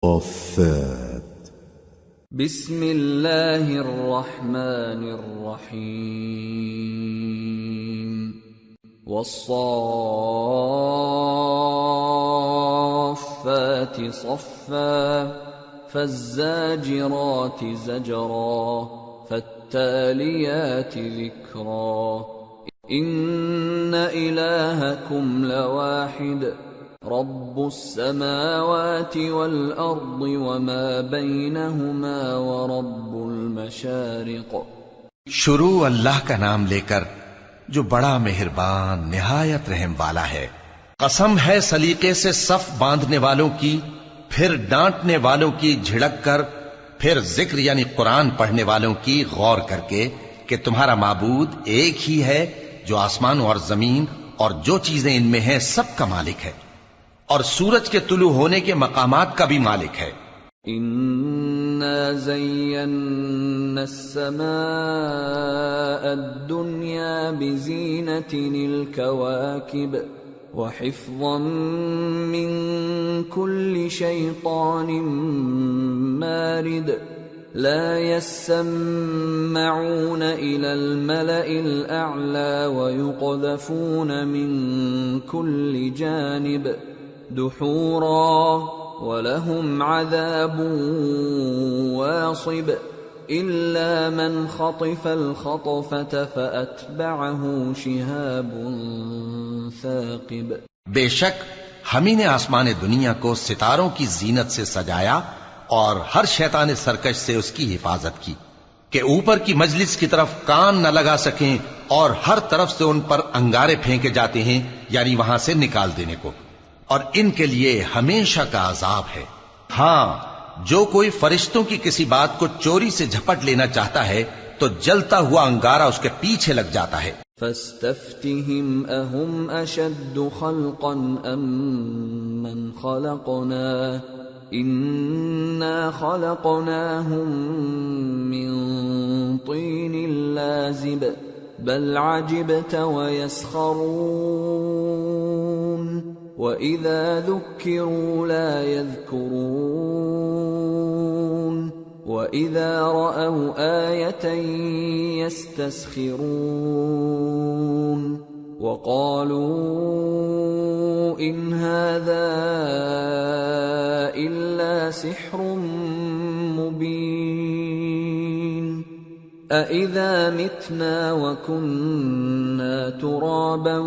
الصافات. بسم اللہ الرحمن الرحیم. والصافات صفا فالزاجرات زجرا فالتالیات ذکرا ان الہکم لواحد رب السماوات والارض وما بینہما ورب المشارق. شروع اللہ کا نام لے کر جو بڑا مہربان نہایت رحم والا ہے. قسم ہے سلیقے سے صف باندھنے والوں کی، پھر ڈانٹنے والوں کی جھڑک کر، پھر ذکر یعنی قرآن پڑھنے والوں کی غور کر کے کہ تمہارا معبود ایک ہی ہے جو آسمانوں اور زمین اور جو چیزیں ان میں ہیں سب کا مالک ہے، اور سورج کے طلوع ہونے کے مقامات کا بھی مالک ہے. اِنَّا زَيَّنَّا السَّمَاءَ الدُّنْيَا بِزِينَةٍ الْكَوَاكِبِ وَحِفْظًا مِّن كُلِّ شَيْطَانٍ مَارِدٍ لا يسمعون إلى الملأ الأعلى ويقذفون من كل جانب دحورا ولهم عذاب واصب إلا من خطف الخطفة فأتبعه شهاب ثاقب. بے شک ہم ہی نے آسمان دنیا کو ستاروں کی زینت سے سجایا اور ہر شیطان سرکش سے اس کی حفاظت کی کہ اوپر کی مجلس کی طرف کان نہ لگا سکیں، اور ہر طرف سے ان پر انگارے پھینکے جاتے ہیں یعنی وہاں سے نکال دینے کو، اور ان کے لیے ہمیشہ کا عذاب ہے. ہاں، جو کوئی فرشتوں کی کسی بات کو چوری سے جھپٹ لینا چاہتا ہے تو جلتا ہوا انگارہ اس کے پیچھے لگ جاتا ہے. فاستفتهم اهم اشد خلقا ام من خلقنا انا خلقناهم من طين لازب بل عجبت ويسخرون واذا ذكروا لا يذكرون واذا رأوا آية يستسخرون وقالوا إن هذا إلا سحر مبين أإذا متنا وكنا ترابا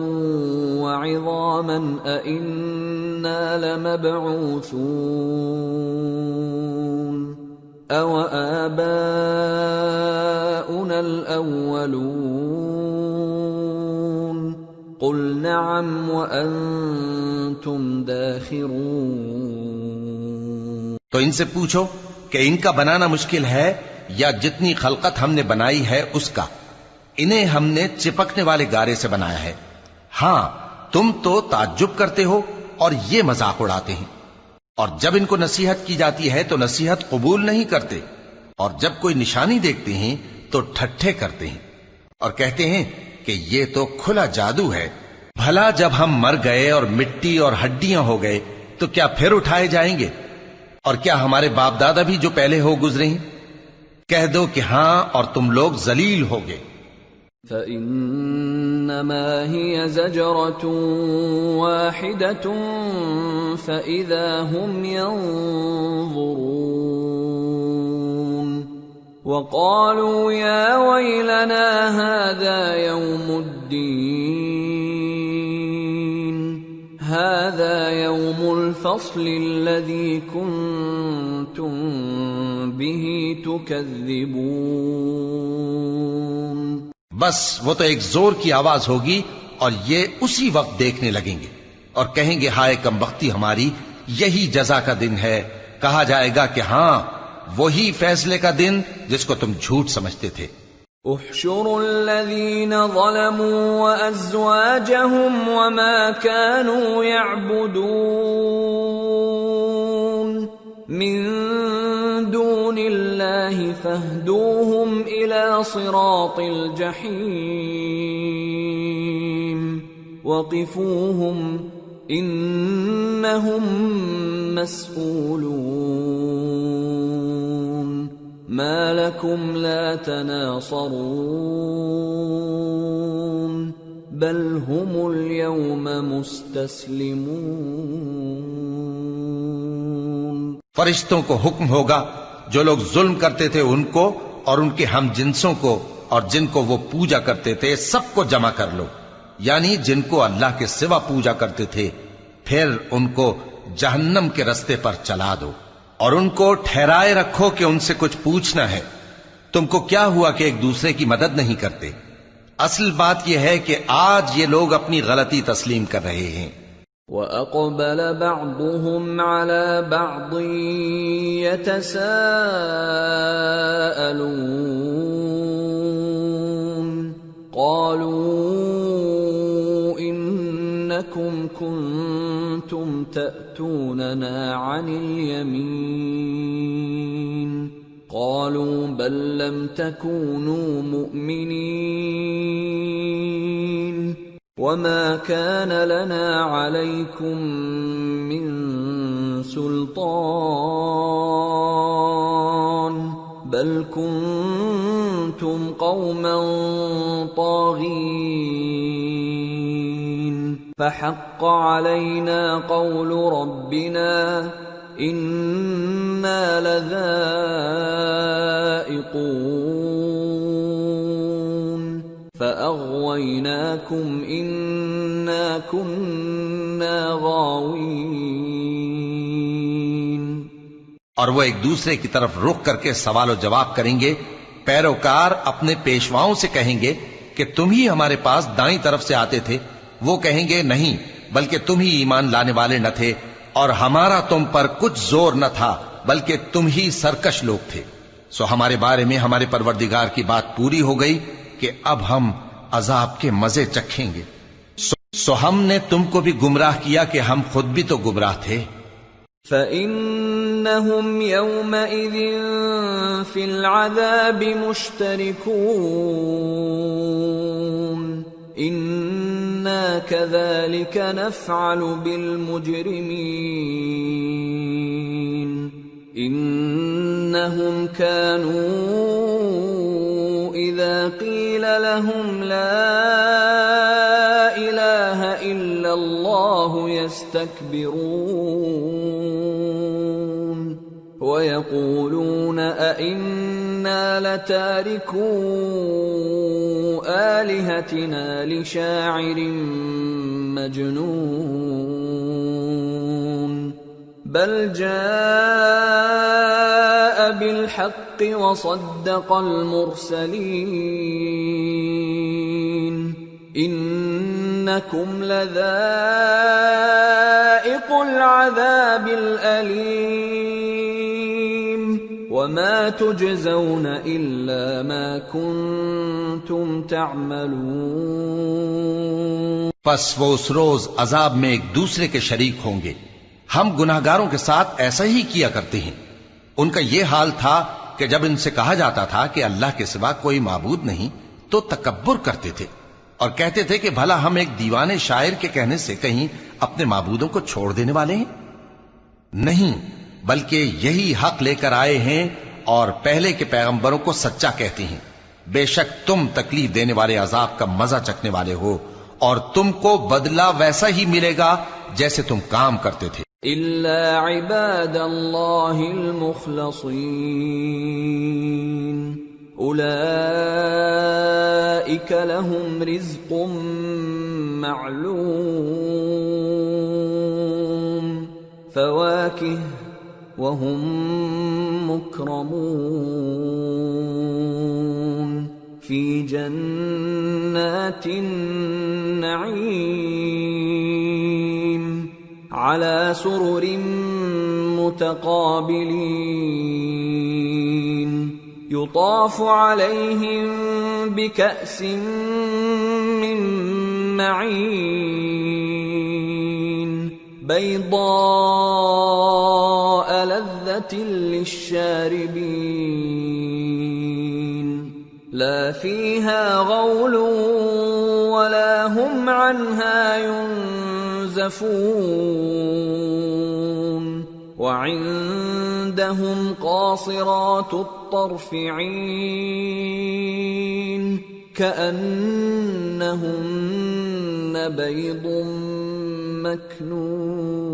وعظاما أإنا لمبعوثون أَوَآبَاؤُنَا الْأَوَّلُونَ قُلْ نَعَمْ وَأَنْتُمْ دَاخِرُونَ. تو ان سے پوچھو کہ ان کا بنانا مشکل ہے یا جتنی خلقت ہم نے بنائی ہے اس کا. انہیں ہم نے چپکنے والے گارے سے بنایا ہے. ہاں، تم تو تعجب کرتے ہو اور یہ مذاق اڑاتے ہیں، اور جب ان کو نصیحت کی جاتی ہے تو نصیحت قبول نہیں کرتے، اور جب کوئی نشانی دیکھتے ہیں تو ٹھٹھے کرتے ہیں اور کہتے ہیں کہ یہ تو کھلا جادو ہے. بھلا جب ہم مر گئے اور مٹی اور ہڈیاں ہو گئے تو کیا پھر اٹھائے جائیں گے؟ اور کیا ہمارے باپ دادا بھی جو پہلے ہو گزرے ہیں؟ کہہ دو کہ ہاں، اور تم لوگ ذلیل ہوگے. فَإِنَّمَا هِيَ زَجْرَةٌ وَاحِدَةٌ فَإِذَا هُمْ يَنظُرُونَ وَقَالُوا يَا وَيْلَنَا هَذَا يَوْمُ الدِّينِ هَذَا يَوْمُ الْفَصْلِ الَّذِي كُنتُم بِهِ تُكَذِّبُونَ. بس وہ تو ایک زور کی آواز ہوگی اور یہ اسی وقت دیکھنے لگیں گے اور کہیں گے ہائے کم بختی ہماری، یہی جزا کا دن ہے. کہا جائے گا کہ ہاں، وہی فیصلے کا دن جس کو تم جھوٹ سمجھتے تھے. احشروا الذين ظلموا وازواجهم وما كانوا يعبدون من دون الله فاهدوهم الى صراط الجحيم وقفوهم إنهم مسئولون ما لكم لا تناصرون بل هم اليوم مستسلمون. فرشتوں کو حکم ہوگا جو لوگ ظلم کرتے تھے ان کو اور ان کے ہم جنسوں کو اور جن کو وہ پوجا کرتے تھے سب کو جمع کر لو، یعنی جن کو اللہ کے سوا پوجا کرتے تھے، پھر ان کو جہنم کے رستے پر چلا دو اور ان کو ٹھہرائے رکھو کہ ان سے کچھ پوچھنا ہے. تم کو کیا ہوا کہ ایک دوسرے کی مدد نہیں کرتے؟ اصل بات یہ ہے کہ آج یہ لوگ اپنی غلطی تسلیم کر رہے ہیں. وَأَقْبَلَ بَعْضُهُمْ عَلَى بَعْضٍ يَتَسَاءَلُونَ قَالُوا إِنَّكُمْ كُنتُمْ تَأْتُونَنَا عَنِ الْيَمِينِ قَالُوا بَل لَّمْ تَكُونُوا مُؤْمِنِينَ وَمَا كَانَ لَنَا عَلَيْكُمْ مِنْ سُلْطَانٍ بَلْ كُنْتُمْ قَوْمًا طَاغِينَ فَحَقَّ عَلَيْنَا قَوْلُ رَبِّنَا إِنَّا لَذَائِقُونَ فَأَغْوَيْنَاكُمْ إِنَّا كُنَّا غَاوِينَ. اور وہ ایک دوسرے کی طرف رخ کر کے سوال و جواب کریں گے. پیروکار اپنے پیشواؤں سے کہیں گے کہ تم ہی ہمارے پاس دائیں طرف سے آتے تھے. وہ کہیں گے نہیں، بلکہ تم ہی ایمان لانے والے نہ تھے اور ہمارا تم پر کچھ زور نہ تھا بلکہ تم ہی سرکش لوگ تھے. سو ہمارے بارے میں ہمارے پروردگار کی بات پوری ہو گئی کہ اب ہم عذاب کے مزے چکھیں گے. سو ہم نے تم کو بھی گمراہ کیا کہ ہم خود بھی تو گمراہ تھے. فَإِنَّهُمْ يَوْمَئِذٍ فِي الْعَذَابِ مُشْتَرِكُونَ إِنَّا كَذَلِكَ نَفْعَلُ بِالْمُجْرِمِينَ إِنَّهُمْ كَانُوا إِذَا قِيلَ لَهُمْ لَا إِلَٰهَ إِلَّا اللَّهُ يَسْتَكْبِرُونَ وَيَقُولُونَ أَإِنَّا لَتَارِكُو آلِهَتِنَا لِشَاعِرٍ مَجْنُونٍ بَلْ جَاءَ بِالْحَقِّ وَصَدَّقَ الْمُرْسَلِينَ إِنَّكُمْ لَذَائِقُو الْعَذَابِ الْأَلِيمِ وَمَا تُجْزَوْنَ إِلَّا مَا كُنتُمْ تَعْمَلُونَ. پس وہ اس روز عذاب میں ایک دوسرے کے شریک ہوں گے. ہم گناہگاروں کے ساتھ ایسا ہی کیا کرتے ہیں. ان کا یہ حال تھا کہ جب ان سے کہا جاتا تھا کہ اللہ کے سوا کوئی معبود نہیں تو تکبر کرتے تھے اور کہتے تھے کہ بھلا ہم ایک دیوانے شاعر کے کہنے سے کہیں اپنے معبودوں کو چھوڑ دینے والے ہیں؟ نہیں، بلکہ یہی حق لے کر آئے ہیں اور پہلے کے پیغمبروں کو سچا کہتے ہیں. بے شک تم تکلیف دینے والے عذاب کا مزہ چکھنے والے ہو اور تم کو بدلہ ویسا ہی ملے گا جیسے تم کام کرتے تھے. إِلَّا عِبَادَ اللَّهِ الْمُخْلَصِينَ أُولَئِكَ لَهُمْ رِزْقٌ مَّعْلُومٌ فَوَاكِهُ وَهُمْ مُكْرَمُونَ فِي جَنَّاتِ النَّعِيمِ عَلَى سُرُرٍ مُتَقَابِلِينَ يُطَافُ عَلَيْهِمْ بِكَأْسٍ مِّن مَّعِينٍ بَيْضَاءَ لَذَّةٍ لِّلشَّارِبِينَ لا فيها غول ولا هم عنها ينزفون وعندهم قاصرات الطرف عين كأنهن بيض مكنون.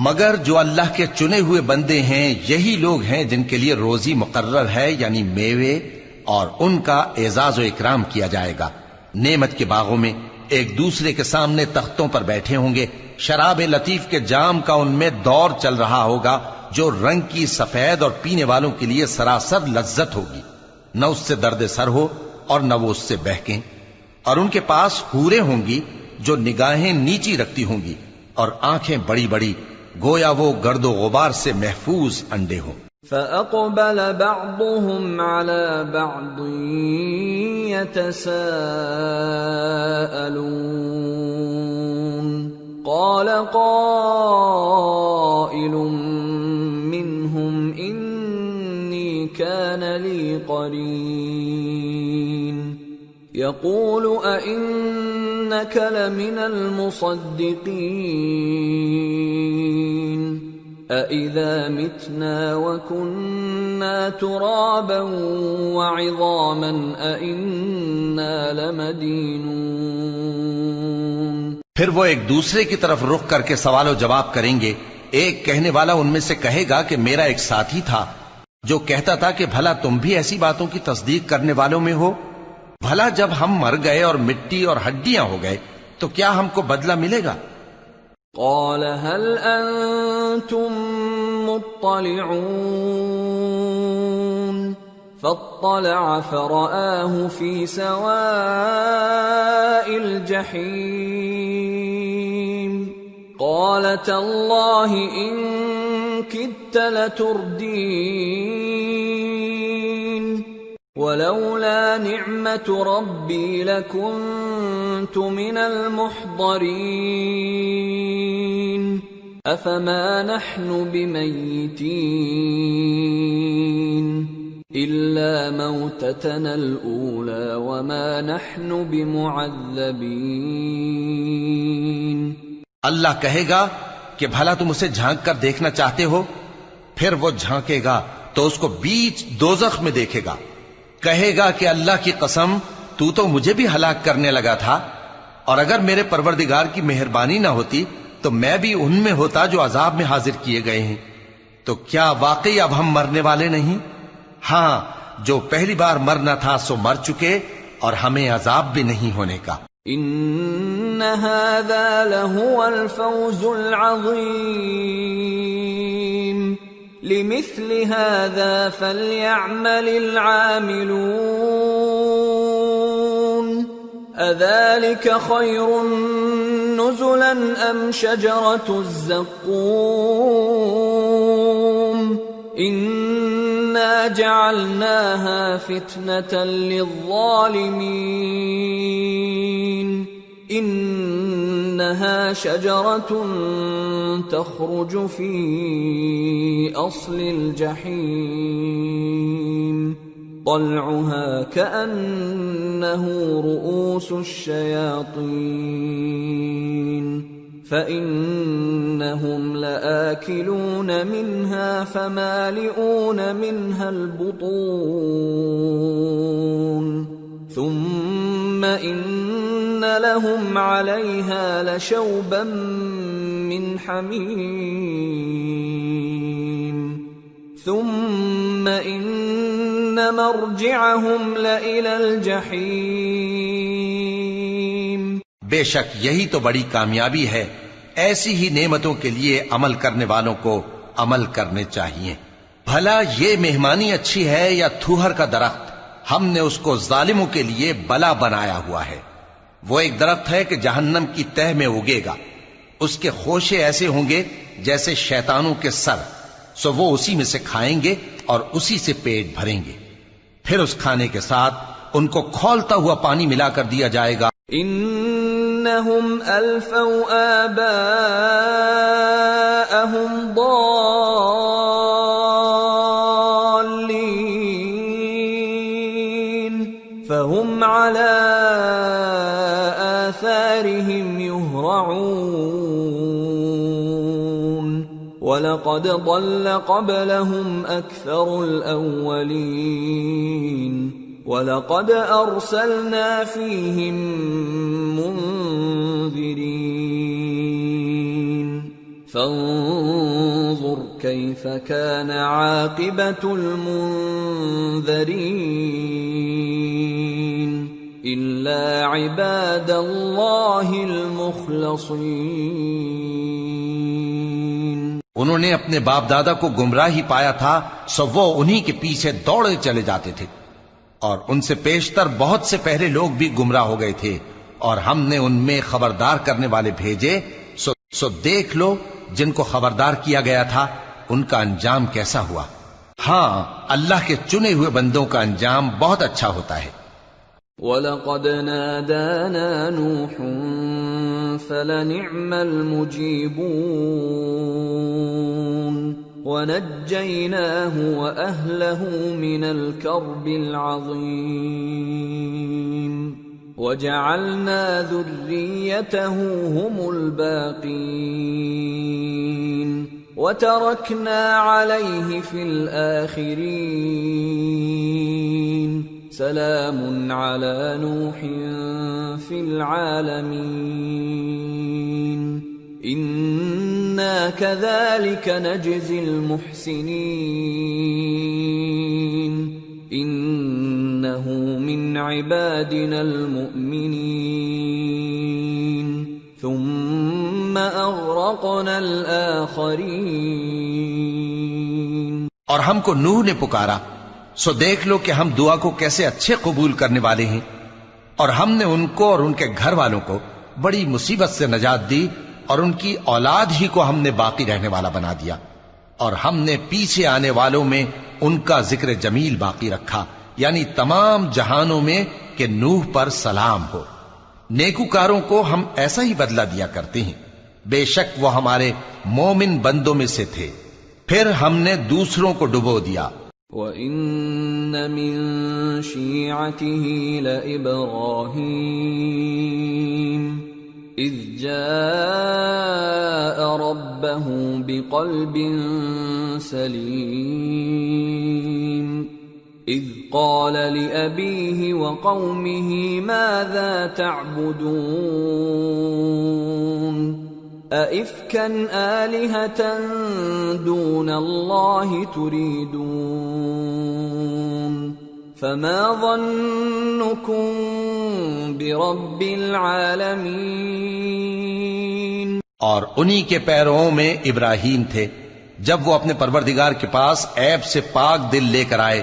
مگر جو اللہ کے چنے ہوئے بندے ہیں یہی لوگ ہیں جن کے لیے روزی مقرر ہے، یعنی میوے، اور ان کا اعزاز و اکرام کیا جائے گا. نعمت کے باغوں میں ایک دوسرے کے سامنے تختوں پر بیٹھے ہوں گے. شراب لطیف کے جام کا ان میں دور چل رہا ہوگا جو رنگ کی سفید اور پینے والوں کے لیے سراسر لذت ہوگی. نہ اس سے درد سر ہو اور نہ وہ اس سے بہکیں. اور ان کے پاس حوریں ہوں گی جو نگاہیں نیچی رکھتی ہوں گی اور آنکھیں بڑی بڑی، گویا وہ گرد و غبار سے محفوظ انڈے ہوں. فَأَقْبَلَ بَعْضُهُمْ عَلَى بَعْضٍ يَتَسَاءَلُونَ قَالَ قَائِلٌ مِّنْهُمْ إِنِّي كَانَ لِي قَرِينٌ يَقُولُ أَإِنَّكَ لَمِنَ الْمُصَدِّقِينَ أَإِذَا مِتْنَا وَكُنَّا تُرَابًا وَعِظَامًا أَإِنَّا لَمَدِينُونَ. پھر وہ ایک دوسرے کی طرف رخ کر کے سوال و جواب کریں گے. ایک کہنے والا ان میں سے کہے گا کہ میرا ایک ساتھی تھا جو کہتا تھا کہ بھلا تم بھی ایسی باتوں کی تصدیق کرنے والوں میں ہو؟ بھلا جب ہم مر گئے اور مٹی اور ہڈیاں ہو گئے تو کیا ہم کو بدلہ ملے گا؟ قال هل انتم مطلعون فاطلع فرآه في سواء الجحيم قال تالله إن كدت لتردين ولولا نعمة ربي لكنت من المحضرين أفما نحن بميتين إلا موتتنا الأولى وما نحن بمعذبين. اللہ کہے گا کہ بھلا تم اسے جھانک کر دیکھنا چاہتے ہو؟ پھر وہ جھانکے گا تو اس کو بیچ دوزخ میں دیکھے گا. کہے گا کہ اللہ کی قسم تو مجھے بھی ہلاک کرنے لگا تھا، اور اگر میرے پروردگار کی مہربانی نہ ہوتی تو میں بھی ان میں ہوتا جو عذاب میں حاضر کیے گئے ہیں. تو کیا واقعی اب ہم مرنے والے نہیں؟ ہاں، جو پہلی بار مرنا تھا سو مر چکے اور ہمیں عذاب بھی نہیں ہونے کا. ان هذا لهو الفوز العظيم لمثل هذا فليعمل العاملون أذلك خير نزلا أم شجرة الزقوم إنا جعلناها فتنة للظالمين إنها شجرة تخرج في أصل الجحيم طلعها كأنه رؤوس الشياطين فإنهم لآكلون منها فمالئون منها البطون ثم إن لهم عليها لشوبا من حميم ثم إن مرجعهم لإلى الجحيم. بے شک یہی تو بڑی کامیابی ہے. ایسی ہی نعمتوں کے لیے عمل کرنے والوں کو عمل کرنے چاہیے. بھلا یہ مہمانی اچھی ہے یا تھوہر کا درخت؟ ہم نے اس کو ظالموں کے لیے بلا بنایا ہوا ہے. وہ ایک درخت ہے کہ جہنم کی تہ میں اگے گا. اس کے خوشے ایسے ہوں گے جیسے شیطانوں کے سر، سو وہ اسی میں سے کھائیں گے اور اسی سے پیٹ بھریں گے. پھر اس کھانے کے ساتھ ان کو کھولتا ہوا پانی ملا کر دیا جائے گا. انہم الفوا آباءہم ضالین وَلَقَدْ ضَلَّ قَبْلَهُمْ أَكْثَرُ الْأَوَّلِينَ وَلَقَدْ أَرْسَلْنَا فِيهِمْ مُنذِرِينَ فَانظُرْ كَيْفَ كَانَ عَاقِبَةُ الْمُنذَرِينَ إِلَّا عِبَادَ اللَّهِ الْمُخْلَصِينَ۔ انہوں نے اپنے باپ دادا کو گمراہی پایا تھا، سو وہ انہی کے پیچھے دوڑے چلے جاتے تھے، اور ان سے پیشتر بہت سے پہلے لوگ بھی گمراہ ہو گئے تھے، اور ہم نے ان میں خبردار کرنے والے بھیجے، سو دیکھ لو جن کو خبردار کیا گیا تھا ان کا انجام کیسا ہوا۔ ہاں، اللہ کے چنے ہوئے بندوں کا انجام بہت اچھا ہوتا ہے۔ وَلَقَدْ نَادَانَا نُوحٌ فَلَنِعْمَ الْمُجِيبُونَ وَنَجَّيْنَاهُ وَأَهْلَهُ مِنَ الْكَرْبِ الْعَظِيمِ وَجَعَلْنَا ذُرِّيَّتَهُ هُمُ الْبَاقِينَ وَتَرَكْنَا عَلَيْهِ فِي الْآخِرِينَ سلام على نوح في العالمين إنا كذلك نجزي المحسنين إنه من عبادنا المؤمنين ثم أغرقنا الآخرين۔ اور ہم کو نوح نے پکارا، سو دیکھ لو کہ ہم دعا کو کیسے اچھے قبول کرنے والے ہیں، اور ہم نے ان کو اور ان کے گھر والوں کو بڑی مصیبت سے نجات دی، اور ان کی اولاد ہی کو ہم نے باقی رہنے والا بنا دیا، اور ہم نے پیچھے آنے والوں میں ان کا ذکر جمیل باقی رکھا، یعنی تمام جہانوں میں کہ نوح پر سلام ہو۔ نیکوکاروں کو ہم ایسا ہی بدلہ دیا کرتے ہیں، بے شک وہ ہمارے مومن بندوں میں سے تھے۔ پھر ہم نے دوسروں کو ڈبو دیا۔ وَإِنَّ مِن شِيعَتِهِ لَإِبْرَاهِيمَ إِذْ جَاءَ رَبَّهُ بِقَلْبٍ سَلِيمٍ إِذْ قَالَ لِأَبِيهِ وَقَوْمِهِ مَاذَا تَعْبُدُونَ أَإِفْكًا آلِهَةً دُونَ اللَّهِ تُرِيدُونَ فَمَا ظَنُّكُمْ بِرَبِّ الْعَالَمِينَ۔ اور انہی کے پیرووں میں ابراہیم تھے، جب وہ اپنے پروردگار کے پاس عیب سے پاک دل لے کر آئے،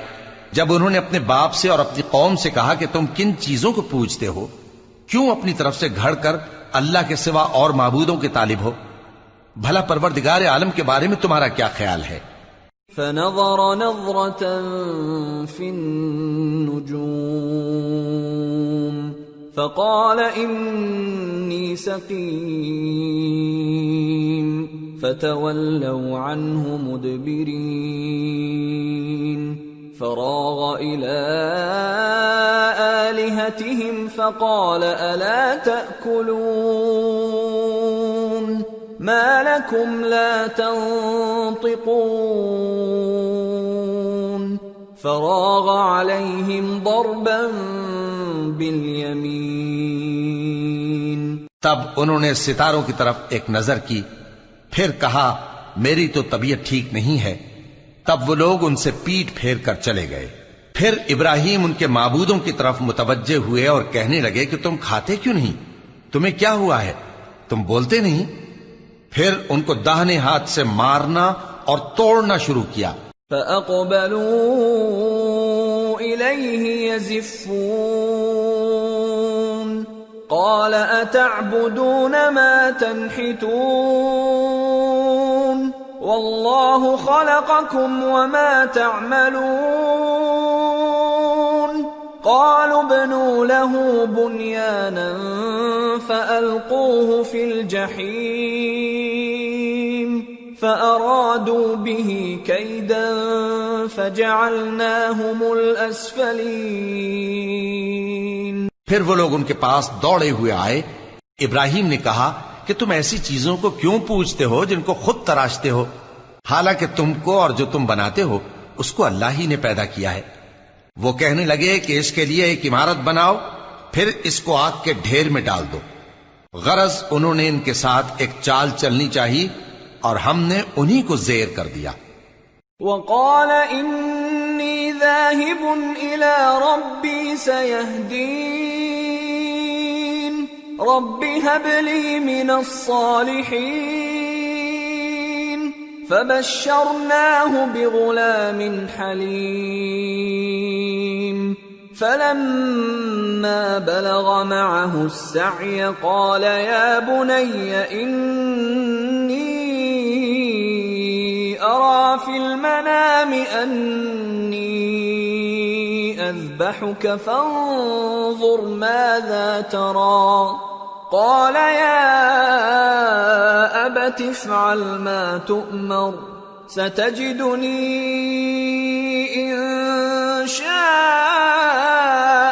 جب انہوں نے اپنے باپ سے اور اپنی قوم سے کہا کہ تم کن چیزوں کو پوجتے ہو، کیوں اپنی طرف سے گھڑ کر اللہ کے سوا اور معبودوں کے طالب ہو؟ بھلا پروردگار عالم کے بارے میں تمہارا کیا خیال ہے؟ فنظر نظرة في النجوم فقال إني سقيم فتولوا عنه مدبرين فراغ إلى آلهتهم فقال ألا تأكلون ما لكم لا تنطقون فراغ عليهم ضربا باليمين۔ تب انہوں نے ستاروں کی طرف ایک نظر کی، پھر کہا میری تو طبیعت ٹھیک نہیں ہے۔ تب وہ لوگ ان سے پیٹ پھیر کر چلے گئے۔ پھر ابراہیم ان کے معبودوں کی طرف متوجہ ہوئے اور کہنے لگے کہ تم کھاتے کیوں نہیں؟ تمہیں کیا ہوا ہے؟ تم بولتے نہیں؟ پھر ان کو داہنے ہاتھ سے مارنا اور توڑنا شروع کیا۔ فَأَقْبَلُوا إِلَيْهِ يَزِفُّونَ قَالَ أَتَعْبُدُونَ مَا تَنْحِتُونَ وَاللَّهُ خَلَقَكُمْ وَمَا تَعْمَلُونَ قَالُوا ابْنُوا لَهُ بُنْيَانًا فَأَلْقُوهُ فِي الْجَحِيمِ فَأَرَادُوا بِهِ كَيْدًا فَجَعَلْنَاهُمُ الْأَسْفَلِينَ۔ پھر وہ لوگ ان کے پاس دوڑے ہوئے آئے۔ ابراہیم نے کہا کہ تم ایسی چیزوں کو کیوں پوجتے ہو جن کو خود تراشتے ہو؟ حالانکہ تم کو اور جو تم بناتے ہو اس کو اللہ ہی نے پیدا کیا ہے۔ وہ کہنے لگے کہ اس کے لیے ایک عمارت بناؤ، پھر اس کو آگ کے ڈھیر میں ڈال دو۔ غرض انہوں نے ان کے ساتھ ایک چال چلنی چاہی اور ہم نے انہی کو زیر کر دیا۔ وقال انی ذاہب الی ربی سیہدین رب هب لی من الصالحین فبشرناہ بغلام حلیم فلما بلغ معه السعي قال يا بني إني أرى في المنام أني أذبحك فانظر ماذا ترى قال يا أبت افعل ما تؤمر ستجدني إن شاء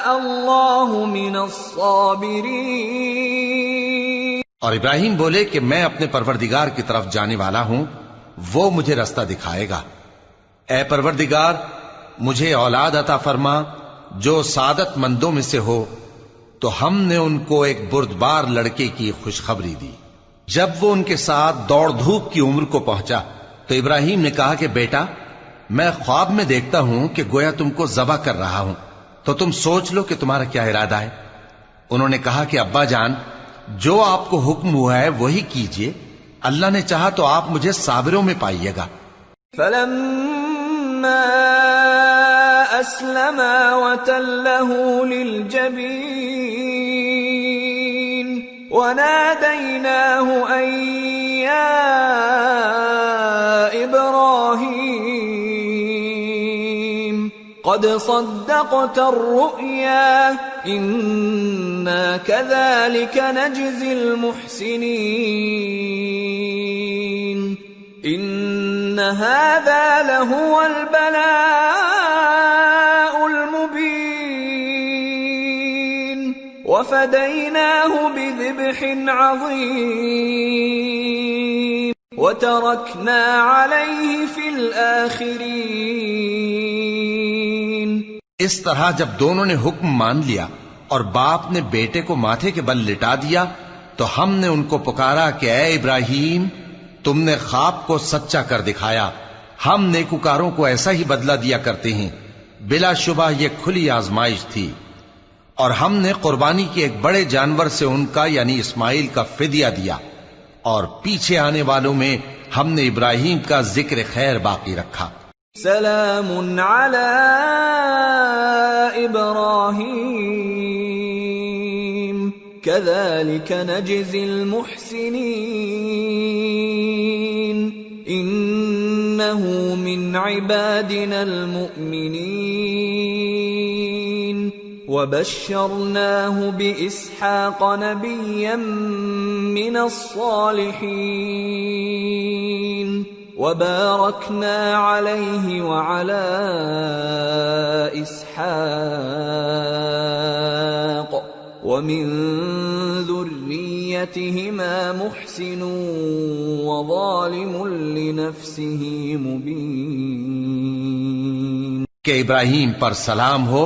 اللہ من الصابرین۔ اور ابراہیم بولے کہ میں اپنے پروردگار کی طرف جانے والا ہوں، وہ مجھے رستہ دکھائے گا۔ اے پروردگار مجھے اولاد عطا فرما جو سعادت مندوں میں سے ہو۔ تو ہم نے ان کو ایک بردبار لڑکے کی خوشخبری دی۔ جب وہ ان کے ساتھ دوڑ دھوپ کی عمر کو پہنچا تو ابراہیم نے کہا کہ بیٹا میں خواب میں دیکھتا ہوں کہ گویا تم کو ذبح کر رہا ہوں، تو تم سوچ لو کہ تمہارا کیا ارادہ ہے۔ انہوں نے کہا کہ ابا جان جو آپ کو حکم ہوا ہے وہی کیجئے، اللہ نے چاہا تو آپ مجھے صابروں میں پائیے گا۔ فلما اسلما وتله للجبین ونادیناہ ان یا ابراہیم قد صدقت الرؤيا إنا كذلك نجزي المحسنين إن هذا لهو البلاء المبين وفديناه بذبح عظيم وتركنا عليه في الآخرين۔ اس طرح جب دونوں نے حکم مان لیا اور باپ نے بیٹے کو ماتھے کے بل لٹا دیا تو ہم نے ان کو پکارا کہ اے ابراہیم تم نے خواب کو سچا کر دکھایا، ہم نیکوکاروں کو ایسا ہی بدلہ دیا کرتے ہیں، بلا شبہ یہ کھلی آزمائش تھی۔ اور ہم نے قربانی کے ایک بڑے جانور سے ان کا یعنی اسماعیل کا فدیہ دیا، اور پیچھے آنے والوں میں ہم نے ابراہیم کا ذکر خیر باقی رکھا۔ سلام علی ابراہیم کذالک نجزی المحسنین انہ من عبادنا المؤمنین وبشرناہ باسحاق نبیا من الصالحین وباركنا عليه وعلى إسحاق ومن ذريتهما محسن وظالم لنفسه مبين۔ کہ ابراہیم پر سلام ہو،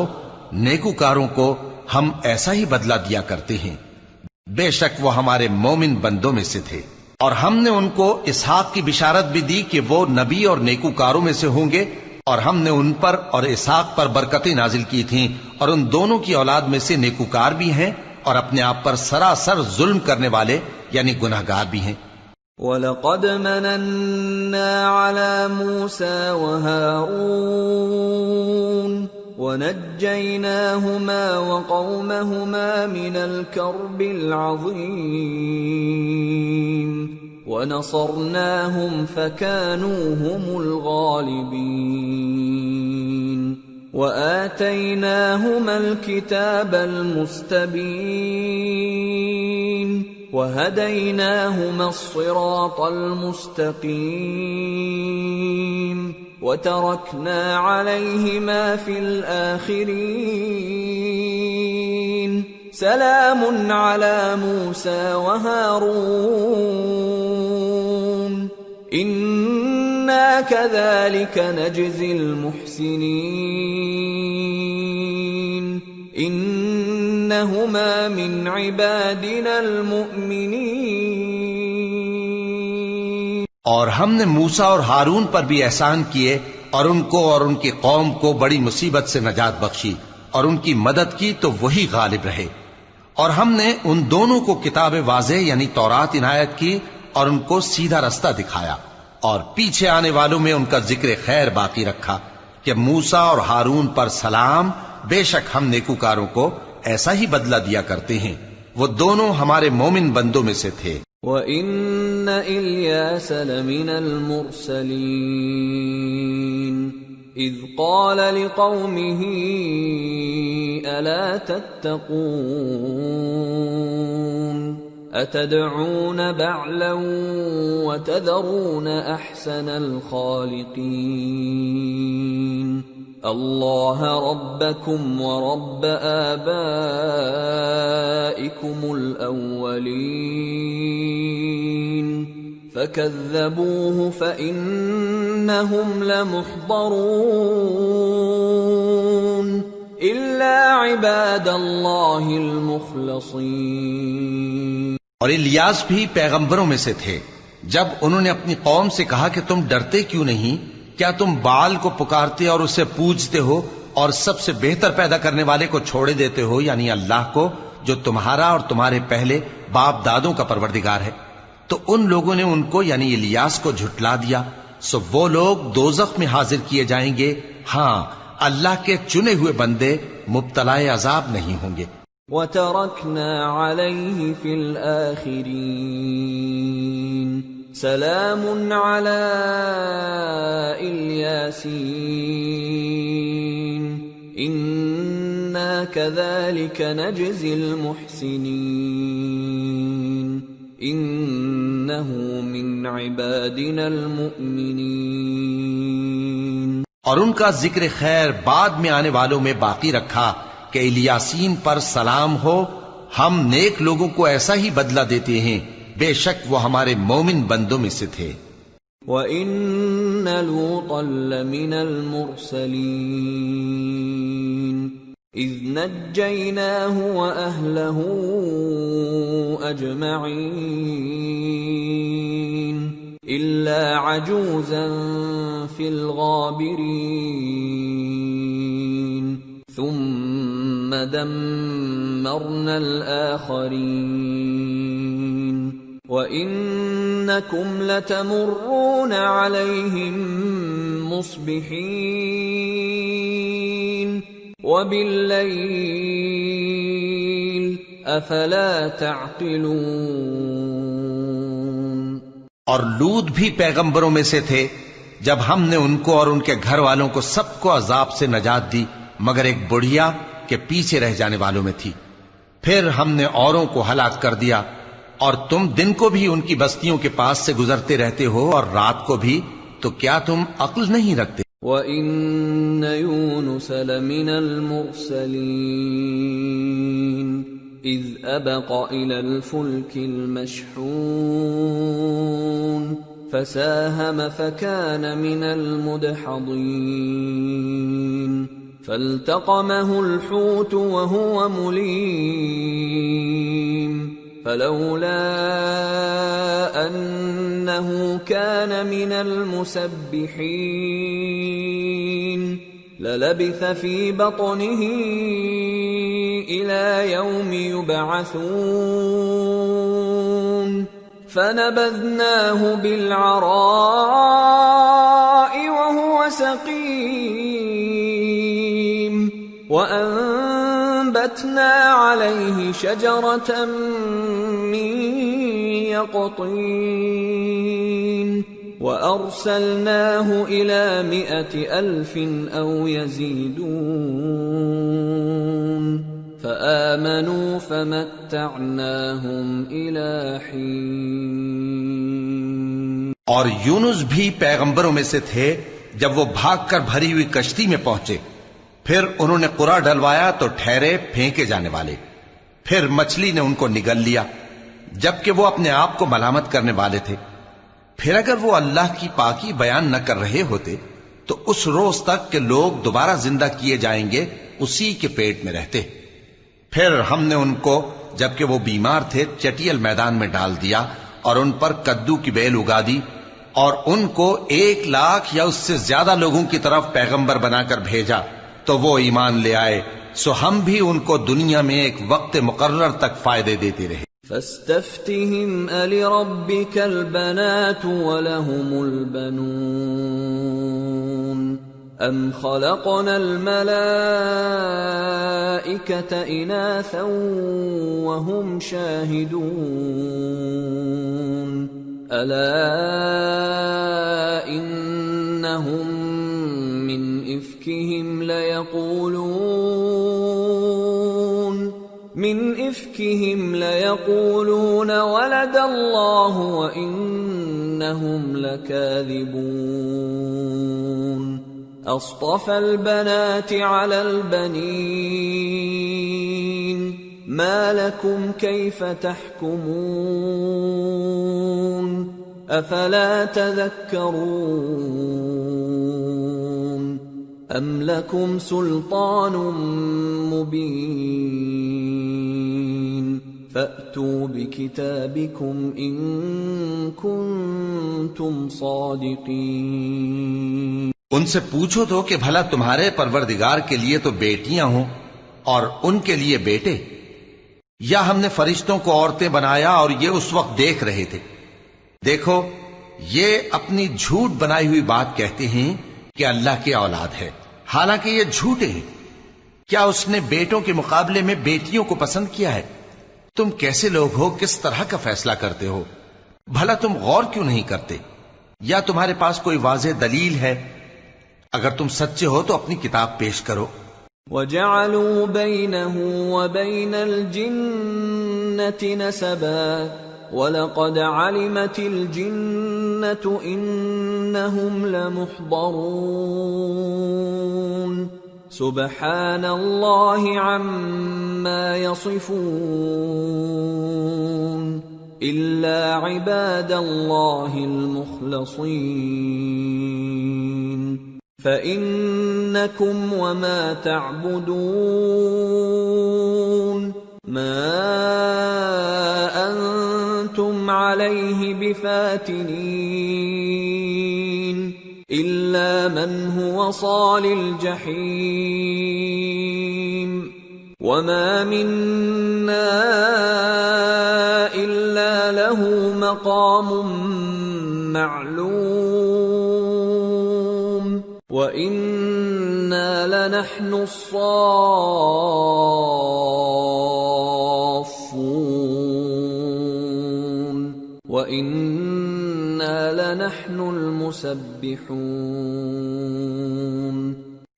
نیکوکاروں کو ہم ایسا ہی بدلہ دیا کرتے ہیں، بے شک وہ ہمارے مومن بندوں میں سے تھے۔ اور ہم نے ان کو اسحاق کی بشارت بھی دی کہ وہ نبی اور نیکوکاروں میں سے ہوں گے، اور ہم نے ان پر اور اسحاق پر برکتیں نازل کی تھیں، اور ان دونوں کی اولاد میں سے نیکوکار بھی ہیں اور اپنے آپ پر سراسر ظلم کرنے والے یعنی گناہگار بھی ہیں۔ وَلَقَدْ مَنَنَّا عَلَى مُوسَى وَهَارُونَ وَنَجَّيْنَاهُمَا وَقَوْمَهُمَا مِنَ الْكَرْبِ الْعَظِيمِ وَنَصَرْنَاهُمْ فَكَانُوا هُمُ الْغَالِبِينَ وَآتَيْنَاهُمَا الْكِتَابَ الْمُسْتَبِينَ وَهَدَيْنَاهُمَا الصِّرَاطَ الْمُسْتَقِيمَ وَتَرَكْنَا عَلَيْهِمَا فِي الْآخِرِينَ سَلَامٌ عَلَى مُوسَى وَهَارُونَ إِنَّا كذلك نجزي المحسنين إنهما من عبادنا المؤمنين۔ اور ہم نے موسیٰ اور ہارون پر بھی احسان کیے اور ان کو اور ان کی قوم کو بڑی مصیبت سے نجات بخشی اور ان کی مدد کی تو وہی غالب رہے۔ اور ہم نے ان دونوں کو کتاب واضح یعنی تورات عنایت کی اور ان کو سیدھا رستہ دکھایا، اور پیچھے آنے والوں میں ان کا ذکر خیر باقی رکھا کہ موسیٰ اور ہارون پر سلام، بے شک ہم نیکوکاروں کو ایسا ہی بدلہ دیا کرتے ہیں، وہ دونوں ہمارے مومن بندوں میں سے تھے۔ وَإِنَّ إِلْيَاسَ لَمِنَ الْمُرْسَلِينَ إِذْ قَالَ لِقَوْمِهِ أَلَا تَتَّقُونَ أَتَدْعُونَ بَعْلًا وَتَذَرُونَ أَحْسَنَ الْخَالِقِينَ اللَّهَ رَبَّكُمْ وَرَبَّ آبَائِكُمُ الْأَوَّلِينَ فَكَذَّبُوهُ فَإِنَّهُمْ لَمُحْضَرُونَ إِلَّا عِبَادَ اللَّهِ الْمُخْلَصِينَ۔ اور الیاس بھی پیغمبروں میں سے تھے۔ جب انہوں نے اپنی قوم سے کہا کہ تم ڈرتے کیوں نہیں؟ کیا تم بال کو پکارتے اور اسے پوجتے ہو اور سب سے بہتر پیدا کرنے والے کو چھوڑے دیتے ہو، یعنی اللہ کو، جو تمہارا اور تمہارے پہلے باپ دادوں کا پروردگار ہے؟ تو ان لوگوں نے ان کو یعنی الیاس کو جھٹلا دیا، سو وہ لوگ دوزخ میں حاضر کیے جائیں گے۔ ہاں، اللہ کے چنے ہوئے بندے مبتلا عذاب نہیں ہوں گے۔ وَتَرَكْنَا عَلَيْهِ فِي الْآخِرِينَ سَلَامٌ عَلَى الْيَاسِينَ إِنَّا كَذَلِكَ نَجْزِي الْمُحْسِنِينَ إِنَّهُ مِنْ عِبَادِنَا الْمُؤْمِنِينَ۔ اور ان کا ذکر خیر بعد میں آنے والوں میں باقی رکھا کہ الیاسین پر سلام ہو، ہم نیک لوگوں کو ایسا ہی بدلہ دیتے ہیں، بے شک وہ ہمارے مومن بندوں میں سے تھے۔ وَإِنَّ لُوطًا لَّمِنَ الْمُرْسَلِينَ إِذْ نَجَّيْنَاهُ وَأَهْلَهُ أَجْمَعِينَ إِلَّا عَجُوزًا فِي الْغَابِرِينَ ثُمَّ دَمَّرْنَا الْآخَرِينَ وَإِنَّكُمْ لَتَمُرُّونَ عَلَيْهِمْ مُصْبِحِينَ وَبِاللَّيْلِ أَفَلَا تَعْقِلُونَ۔ اور لوط بھی پیغمبروں میں سے تھے جب ہم نے ان کو اور ان کے گھر والوں کو سب کو عذاب سے نجات دی مگر ایک بڑھیا کہ پیچھے رہ جانے والوں میں تھی۔ پھر ہم نے اوروں کو ہلاک کر دیا، اور تم دن کو بھی ان کی بستیوں کے پاس سے گزرتے رہتے ہو اور رات کو بھی، تو کیا تم عقل نہیں رکھتے؟ وَإِنَّ يُونُسَ لَمِنَ الْمُرْسَلِينَ إِذْ أَبَقَ إِلَى الْفُلْكِ الْمَشْحُونِ فَسَاهَمَ فَكَانَ مِنَ الْمُدْحَضِينَ فَالْتَقَمَهُ الْحُوتُ وَهُوَ مُلِيمٌ فَلَوْلَا أَنَّهُ كَانَ مِنَ الْمُسَبِّحِينَ لَلَبِثَ فِي بَطْنِهِ إِلَى يَوْمِ يُبْعَثُونَ فَنَبَذْنَاهُ بِالْعَرَاءِ وَهُوَ سَقِيمٌ وَأَنبَتْنَا عَلَيْهِ شَجَرَةً مِّن يَقْطِينٍ وَأَرْسَلْنَاهُ إِلَى 100,000 أَوْ يَزِيدُونَ فَآمَنُوا فَمَتَّعْنَاهُمْ إِلَى حِينٍ۔ اور یونس بھی پیغمبروں میں سے تھے جب وہ بھاگ کر بھری ہوئی کشتی میں پہنچے، پھر انہوں نے قرا ڈلوایا تو ٹھہرے پھینکے جانے والے، پھر مچھلی نے ان کو نگل لیا جبکہ وہ اپنے آپ کو ملامت کرنے والے تھے، پھر اگر وہ اللہ کی پاکی بیان نہ کر رہے ہوتے تو اس روز تک کہ لوگ دوبارہ زندہ کیے جائیں گے اسی کے پیٹ میں رہتے. پھر ہم نے ان کو جبکہ وہ بیمار تھے چٹیل میدان میں ڈال دیا اور ان پر کدو کی بیل اگا دی اور ان کو 1,00,000 یا اس سے زیادہ لوگوں کی طرف پیغمبر بنا کر بھیجا تو وہ ایمان لے آئے. سو ہم بھی ان کو دنیا میں ایک وقت مقرر تک فائدے دیتے رہے. فاستفتهم ألربك البنات ولهم البنون أم خلقنا الملائكة إناثا وهم شاهدون ألا إنهم من إفكهم ليقولون ولد الله وإنهم لكاذبون أصطفى البنات على البنين ما لكم كيف تحكمون أفلا تذكرون أم لكم سلطان مبين فأتوا بكتابكم إن كنتم صادقين. ان سے پوچھو تو کہ بھلا تمہارے پروردگار کے لیے تو بیٹیاں ہوں اور ان کے لیے بیٹے، یا ہم نے فرشتوں کو عورتیں بنایا اور یہ اس وقت دیکھ رہے تھے؟ دیکھو یہ اپنی جھوٹ بنائی ہوئی بات کہتے ہیں کہ اللہ کی اولاد ہے، حالانکہ یہ جھوٹے ہیں. کیا اس نے بیٹوں کے مقابلے میں بیٹیوں کو پسند کیا ہے؟ تم کیسے لوگ ہو، کس طرح کا فیصلہ کرتے ہو؟ بھلا تم غور کیوں نہیں کرتے؟ یا تمہارے پاس کوئی واضح دلیل ہے؟ اگر تم سچے ہو تو اپنی کتاب پیش کرو. وَجَعَلُوا بَيْنَهُ وَبَيْنَ الْجِنَّةِ نَسَبًا وَلَقَدْ عَلِمَتِ الْجِنَّةُ إِنَّهُمْ لَمُحْضَرُونَ سُبْحَانَ اللَّهِ عَمَّا يَصِفُونَ إِلَّا عِبَادَ اللَّهِ الْمُخْلَصِينَ فَإِنَّكُمْ وَمَا تَعْبُدُونَ مَا أَنْتُمْ عَلَيْهِ بِفَاتِنِينَ إِلَّا مَنْ هُوَ صَالِ الْجَحِيمِ وَمَا مِنَّا إِلَّا لَهُ مَقَامٌ مَّعْلُومٌ وَإِنَّا لَنَحْنُ الصَّافُّونَ وَإِنَّا لَنَحْنُ الْمُسَبِّحُونَ.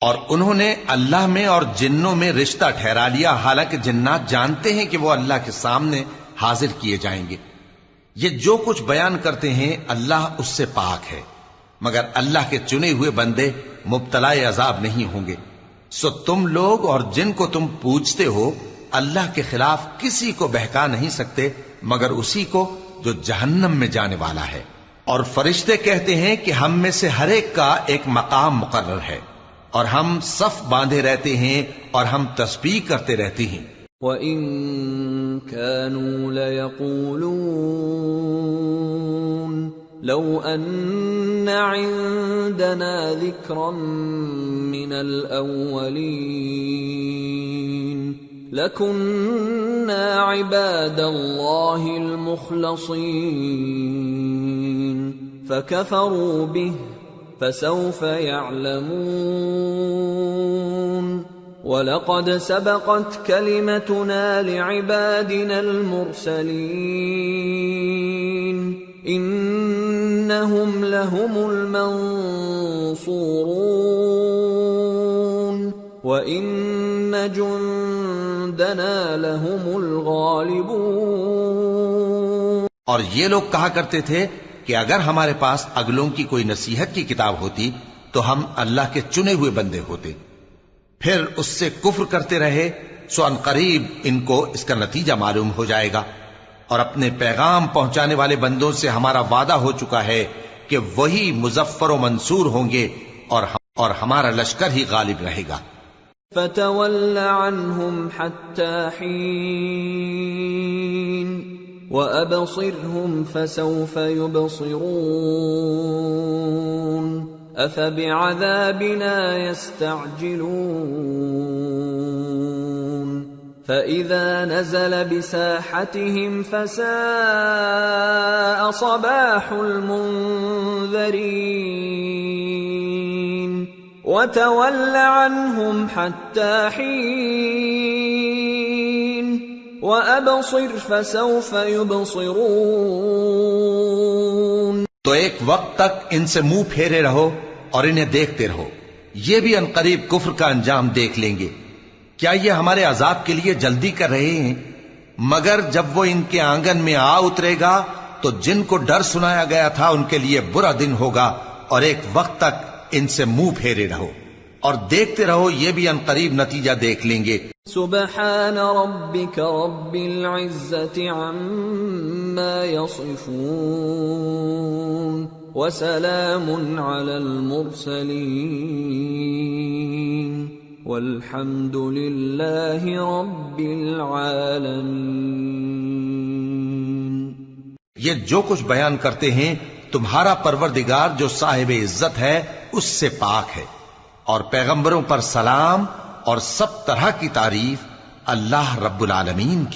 اور انہوں نے اللہ میں اور جنوں میں رشتہ ٹھہرا لیا، حالانکہ جنات جانتے ہیں کہ وہ اللہ کے سامنے حاضر کیے جائیں گے. یہ جو کچھ بیان کرتے ہیں اللہ اس سے پاک ہے، مگر اللہ کے چنے ہوئے بندے مبتلا عذاب نہیں ہوں گے. سو تم لوگ اور جن کو تم پوجتے ہو اللہ کے خلاف کسی کو بہکا نہیں سکتے مگر اسی کو جو جہنم میں جانے والا ہے. اور فرشتے کہتے ہیں کہ ہم میں سے ہر ایک کا ایک مقام مقرر ہے، اور ہم صف باندھے رہتے ہیں اور ہم تسبیح کرتے رہتے ہیں. وَإِن كَانُوا لَيَقُولُونَ لَوْ أَنَّ عِندَنَا ذِكْرًا مِّنَ الْأَوَّلِينَ لَكُنَّا عِبَادَ اللَّهِ الْمُخْلَصِينَ فَكَفَرُوا بِهِ فَسَوْفَ يَعْلَمُونَ. وَلَقَدْ سَبَقَتْ كَلِمَتُنَا لِعِبَادِنَا الْمُرْسَلِينَ إِنَّهُمْ لَهُمُ الْمَنصُورُونَ وَإِنَّ جُندَنَا لَهُمُ الْغَالِبُونَ. اور یہ لوگ کہا کرتے تھے کہ اگر ہمارے پاس اگلوں کی کوئی نصیحت کی کتاب ہوتی تو ہم اللہ کے چنے ہوئے بندے ہوتے. پھر اس سے کفر کرتے رہے، سو ان قریب ان کو اس کا نتیجہ معلوم ہو جائے گا. اور اپنے پیغام پہنچانے والے بندوں سے ہمارا وعدہ ہو چکا ہے کہ وہی مظفر و منصور ہوں گے اور ہمارا لشکر ہی غالب رہے گا۔ فتول عنهم حتى حين وأبصرهم فسوف يبصرون أفبعذابنا يستعجلون فإذا نزل بساحتهم فساء صباح المنذرين وتول عنهم حتى حين وأبصر فسوف يبصرون۔ تو ایک وقت تک ان سے منہ پھیرے رہو اور انہیں دیکھتے رہو، یہ بھی عنقریب کفر کا انجام دیکھ لیں گے۔ کیا یہ ہمارے عذاب کے لیے جلدی کر رہے ہیں؟ مگر جب وہ ان کے آنگن میں آ اترے گا تو جن کو ڈر سنایا گیا تھا ان کے لیے برا دن ہوگا، اور ایک وقت تک ان سے منہ پھیرے رہو اور دیکھتے رہو، یہ بھی عنقریب نتیجہ دیکھ لیں گے۔ سبحان ربك رب العزة عما يصفون وسلام على المرسلين والحمد لله رب العالمين۔ یہ جو کچھ بیان کرتے ہیں تمہارا پروردگار جو صاحب عزت ہے اس سے پاک ہے، اور پیغمبروں پر سلام اور سب طرح کی تعریف اللہ رب العالمین کی